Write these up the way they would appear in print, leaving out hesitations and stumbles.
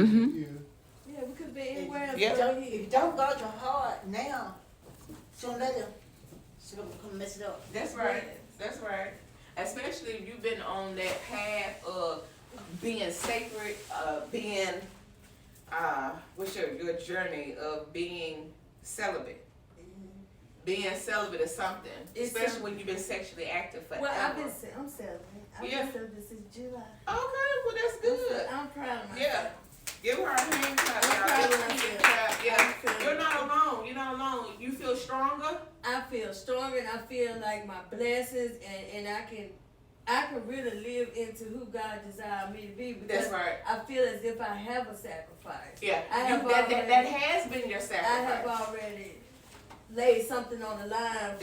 Yeah, we could be anywhere else. Yeah. but If here. you don't guard your heart now, sooner or later, it's gonna come mess it up. That's right. That's right. Especially if you've been on that path of being sacred, what's your journey of being celibate? Being celibate is something, It's especially something. when you've been sexually active forever. Well, I'm celibate. I've Yeah. been celibate since July. Okay, well that's good. I'm proud of myself. Yeah. Give her a hand clap, I'm y'all. proud Give of her a hand myself. clap. Yeah. I'm You're not alone. You're not alone. You feel stronger? I feel stronger and I feel like my blessings and I can really live into who God desired me to be because That's right. I feel as if I have a sacrifice. Yeah. I have that has been your I sacrifice. have already laid something on the line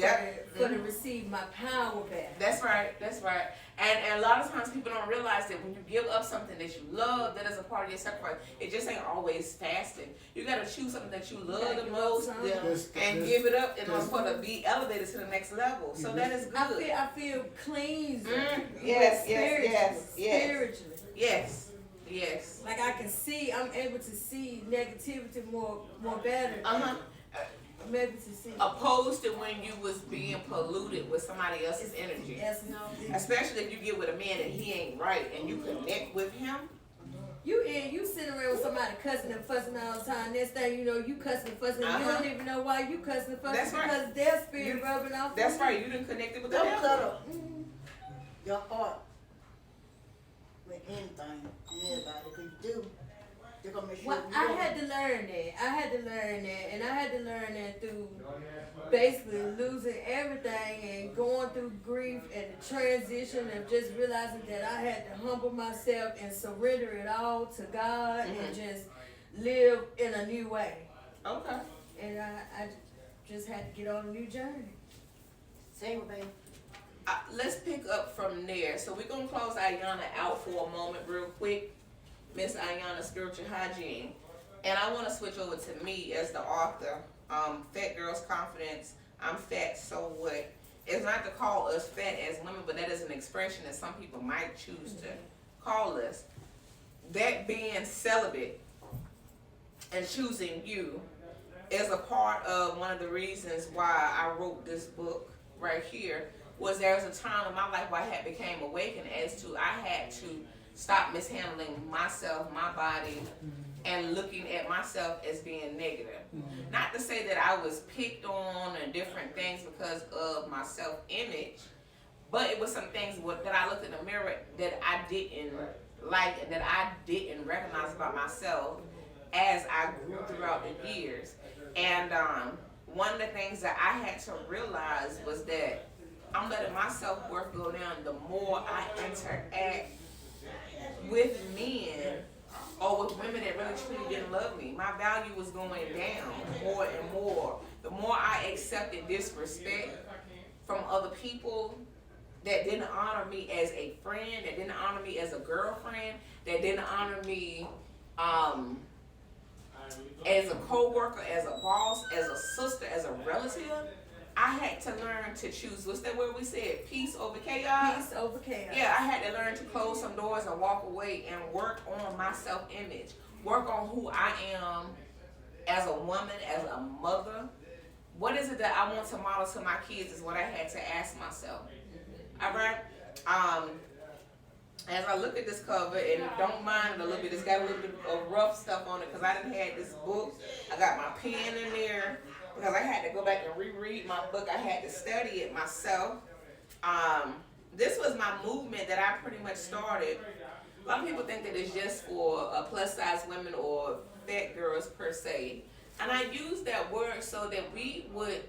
for to receive my power back. That's right. That's right. And a lot of times people don't realize that when you give up something that you love, that is a part of your sacrifice. It just ain't always fasting. You got to choose something that you love the most and give it up in order to be elevated to the next level. So that is good. I feel cleanser. Yes, Spiritually. Yes. Like I can see, I'm able to see negativity more better. I'm able to see. Opposed to when you was being polluted with somebody else's energy. Yes, no. Especially if you get with a man and he ain't right and you connect with him. You sitting around with somebody cussing and fussing all the time. Next thing you know, you cussing and fussing. You don't even know why you cussing and fussing. That's right. Because their spirit rubbing off. That's right. You didn't connect it with the Don't devil. cut up your heart with anything, anybody. If you do, they're gonna make sure Well, you I don't. had to learn that. And I had to learn that through basically losing everything and going through grief and the transition of just realizing that I had to humble myself and surrender it all to God and just live in a new way. Okay. And I just had to get on a new journey. Same with me. Let's pick up from there. So we're going to close Ayana out for a moment real quick. Miss Ayana, Spiritual Hygiene. And I want to switch over to me as the author. Fat Girls Confidence. I'm fat, so what? It's not to call us fat as women, but that is an expression that some people might choose to call us. That being celibate and choosing you is a part of one of the reasons why I wrote this book right here. Was there was a time in my life where I had became awakened as to I had to stop mishandling myself, my body, and looking at myself as being negative. Not to say that I was picked on and different things because of my self-image, but it was some things that I looked in the mirror that I didn't like and that I didn't recognize about myself as I grew throughout the years. And one of the things that I had to realize was that I'm letting my self-worth go down the more I interact with men or with women that really truly didn't love me. My value was going down more and more. The more I accepted disrespect from other people that didn't honor me as a friend, that didn't honor me as a girlfriend, that didn't honor me as a co-worker, as a boss, as a sister, as a relative, I had to learn to choose. What's that word we said? Peace over chaos? Peace over chaos. Yeah, I had to learn to close some doors and walk away and work on my self-image. Work on who I am as a woman, as a mother. What is it that I want to model to my kids is what I had to ask myself. All right? As I look at this cover, and don't mind it a little bit, it's got a little bit of rough stuff on it because I didn't have this book. I got my pen in there because I had to go back and reread my book. I had to study it myself. This was my movement that I pretty much started. A lot of people think that it's just for plus size women or fat girls per se. And I use that word so that we would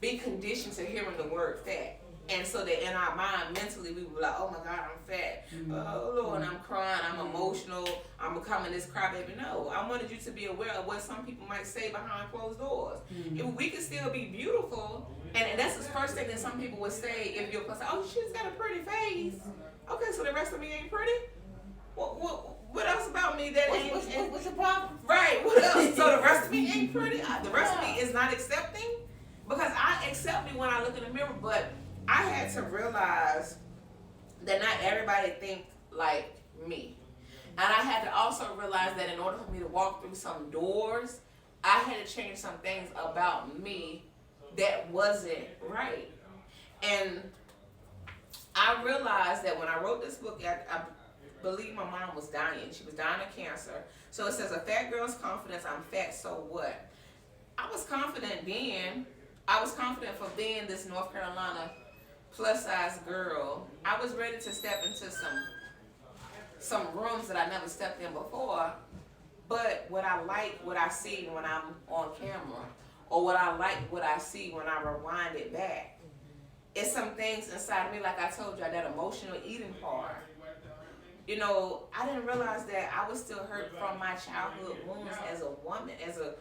be conditioned to hearing the word fat. And so that in our mind, mentally, we were like, oh my God, I'm fat. Oh Lord, I'm crying, I'm emotional, I'm becoming this crybaby. No, I wanted you to be aware of what some people might say behind closed doors. If we can still be beautiful, and that's the first thing that some people would say if you're plus, oh, she's got a pretty face. Okay, so the rest of me ain't pretty? What else about me that ain't? What's your problem? Right, what else? So the rest of me ain't pretty? The rest of me is not accepting? Because I accept me when I look in the mirror, but I had to realize that not everybody think like me. And I had to also realize that in order for me to walk through some doors, I had to change some things about me that wasn't right. And I realized that when I wrote this book, I believe my mom was dying. She was dying of cancer. So it says, a fat girl's confidence, I'm fat, so what? I was confident then. I was confident for being this North Carolina plus size girl. I was ready to step into some rooms that I never stepped in before. But what I see when I'm on camera, or what I see when I rewind it back, it's some things inside of me, like I told you, that emotional eating part. You know, I didn't realize that I was still hurt from my childhood wounds as a woman, as a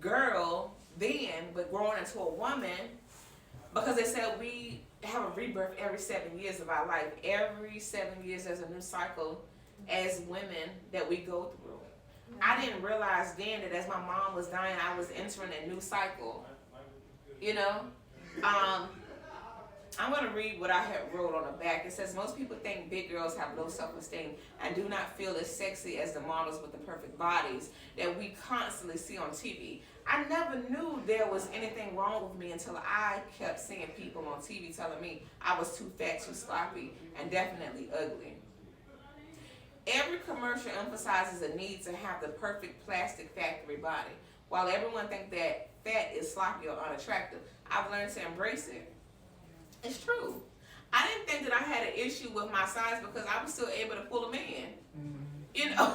girl then, but growing into a woman, because they said we have a rebirth every 7 years of our life. Every 7 years there's a new cycle as women that we go through. I didn't realize then that as my mom was dying, I was entering a new cycle. You know? I'm going to read what I had wrote on the back. It says, most people think big girls have low self-esteem and do not feel as sexy as the models with the perfect bodies that we constantly see on TV. I never knew there was anything wrong with me until I kept seeing people on TV telling me I was too fat, too sloppy, and definitely ugly. Every commercial emphasizes a need to have the perfect plastic factory body. While everyone thinks that fat is sloppy or unattractive, I've learned to embrace it. It's true. I didn't think that I had an issue with my size because I was still able to pull a man. You know,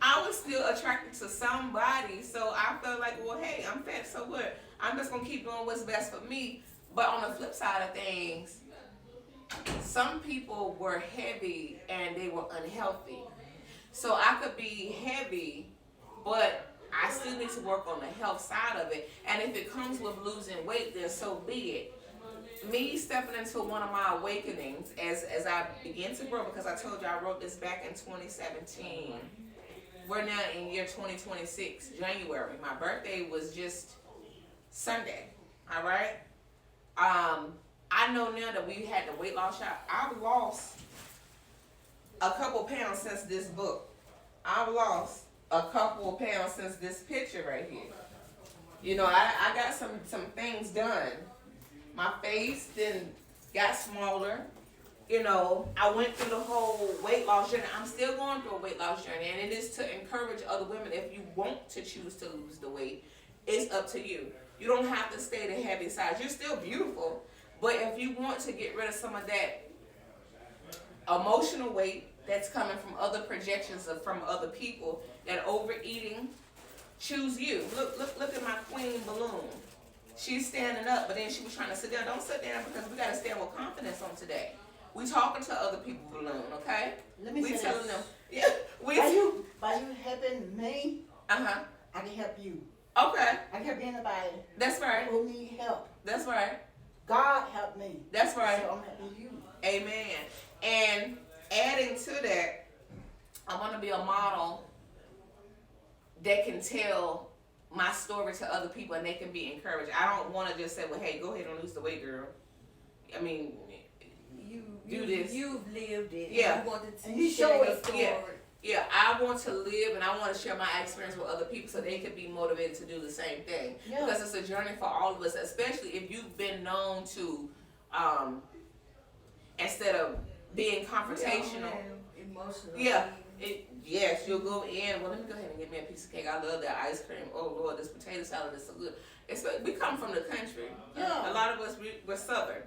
I was still attracted to somebody, so I felt like, well, hey, I'm fat, so what? I'm just going to keep doing what's best for me. But on the flip side of things, some people were heavy and they were unhealthy. So I could be heavy, but I still need to work on the health side of it. And if it comes with losing weight, then so be it. Me stepping into one of my awakenings as I began to grow, because I told you I wrote this back in 2017. We're now in year 2026, January. My birthday was just Sunday, all right? I know now that we had the weight loss shot. I've lost a couple pounds since this book. I've lost a couple of pounds since this picture right here. You know, I got some things done. My face then got smaller. You know, I went through the whole weight loss journey. I'm still going through a weight loss journey, and it is to encourage other women. If you want to choose to lose the weight, it's up to you. You don't have to stay the heavy size. You're still beautiful, but if you want to get rid of some of that emotional weight that's coming from other projections of from other people, that overeating, choose you. Look at my queen balloon. She's standing up, but then she was trying to sit down. Don't sit down, because we got to stand with confidence on today. We talking to other people, balloon, okay? Let me we say telling this. them, yeah. By you helping me, I can help you. Okay. I can help anybody That's right. who need help. That's right. God helped me. That's right. So I'm helping you. Amen. And adding to that, I want to be a model that can tell my story to other people and they can be encouraged. I don't want to just say, well, hey, go ahead and lose the weight, girl. I mean, do this. You've lived it. Yeah. You wanted to And you share show your it. story. Yeah, I want to live and I want to share my experience with other people so they can be motivated to do the same thing. Yeah. Because it's a journey for all of us, especially if you've been known to, instead of being confrontational. Emotional. Yeah. Yes, you'll go in. Well, let me go ahead and get me a piece of cake. I love that ice cream. Oh Lord, this potato salad is so good. We come from the country. Yeah. A lot of us we're southern.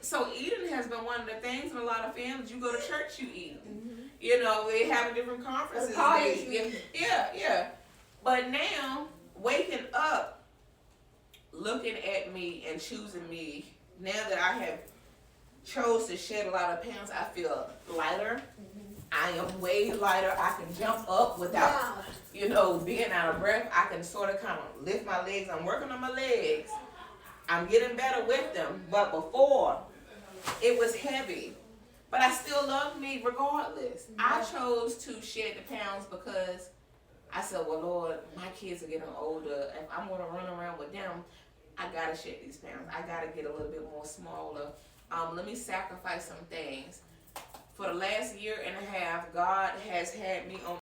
So eating has been one of the things in a lot of families. You go to church, you eat. You know, they have different conferences. Yeah. But now, waking up, looking at me and choosing me, now that I have chose to shed a lot of pounds, I feel lighter. I am way lighter. I can jump up without, being out of breath. I can sort of kind of lift my legs. I'm working on my legs. I'm getting better with them. But before, it was heavy. But I still love me regardless. I chose to shed the pounds because I said, well, Lord, my kids are getting older. If I'm going to run around with them, I got to shed these pounds. I got to get a little bit more smaller. Let me sacrifice some things For the last year and a half, God has had me on